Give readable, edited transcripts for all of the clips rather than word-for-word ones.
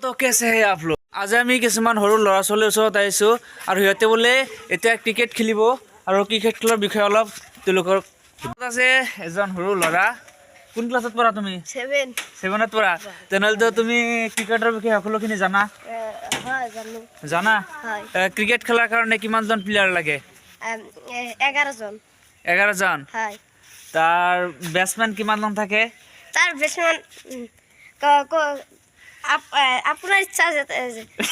তো কেছে হে आप लोग আজি আমি কিছুমান সৰু ল'ৰা ছোৱালীৰ ওচৰত আহিছো আৰু সিহঁতে বোলে এতিয়া ক্ৰিকেট খেলিব আৰু ক্ৰিকেট খেলৰ বিষয়ে অলপ তেওঁলোকৰ আছে এজন সৰু ল'ৰা কোন ক্লাছত পঢ়া তুমি 7ত পঢ়া তেনেহ'লে তুমি ক্ৰিকেটৰ বিষয়ে সকলোখিনি জানা হয় জানো জানা হয় ক্ৰিকেট খেলাৰ কাৰণে কিমানজন প্লেয়াৰ লাগে 11 জন 11 জন হয় তাৰ ব্যাটসম্যান কিমানজন থাকে তাৰ ব্যাটসম্যান আপনার ইচ্ছা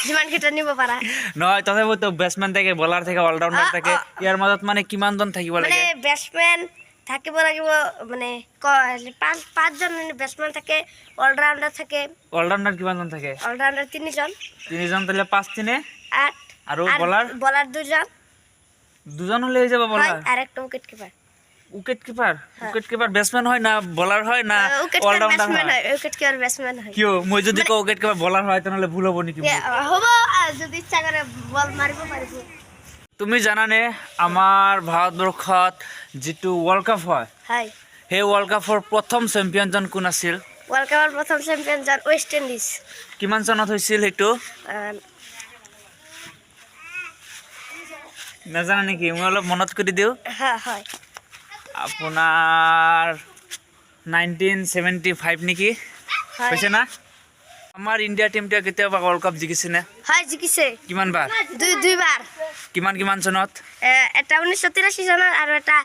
যিমান কেইটা নিব পারা নহয় তথাপিও তো ব্যাটসম্যান থাকে বলার থাকে অলরাউন্ডার থাকে ইয়ার মাজত মানে কিমানজন থাকিব লাগে মানে ব্যাটসম্যান থাকিব লাগিব মানে পাঁচজন ব্যাটসম্যান থাকে অলরাউন্ডার থাকে অলরাউন্ডার কিমানজন থাকে অলরাউন্ডার 3 জন তাহলে 5 3 8 আৰু বলার 2 জন দুজন হলে হয়ে যাবে বলার আর একটা উইকেট কিপার ব্যাটসম্যান হয় না বলার হয় না অলরাউন্ডার হয় উইকেট কিপার ব্যাটসম্যান হয় কিও মই যদি কও উইকেট কিপার বলার হয় তাহলে ভুল হ'ব নেকি হ'ব যদি ইচ্ছা কৰে বল মাৰিব পাৰিব তুমি জানানে আমাৰ ভাৰতবৰ্ষত যেটো ওয়ার্ল্ড কাপ হয় সেই ওয়ার্ল্ড কাপৰ প্ৰথম চ্যাম্পিয়নজন কোন আছিল ওয়ার্ল্ড কাপৰ প্ৰথম চ্যাম্পিয়নজন ওয়েস্ট ইন্ডিজ কিমান চনত হৈছিল হেতু নাজানা নেকি মই অলপ মনত কৰি দিও হয় আপোনাৰ 1975 নেকি হৈছে না আমাৰ ইন্ডিয়া টিমটো কেতিয়াবা ওয়ার্ল্ড কাপ জিকিছে না হয় জিকিছে কিমান বাৰ দুইবাৰ কিমান চনত এটা 1983 চনত আৰু এটা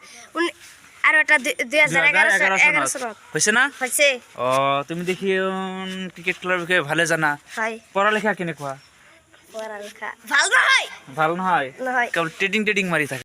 2011 চনত হৈছে না হৈছে তুমি দেখি ক্ৰিকেট খেলাৰ বিষয়ে ভালে জানা হয় পঢ়া লেখা কেনেকুৱা পঢ়া লেখা ভাল নহয় কেৱল ট্ৰেডিং মাৰি থাকে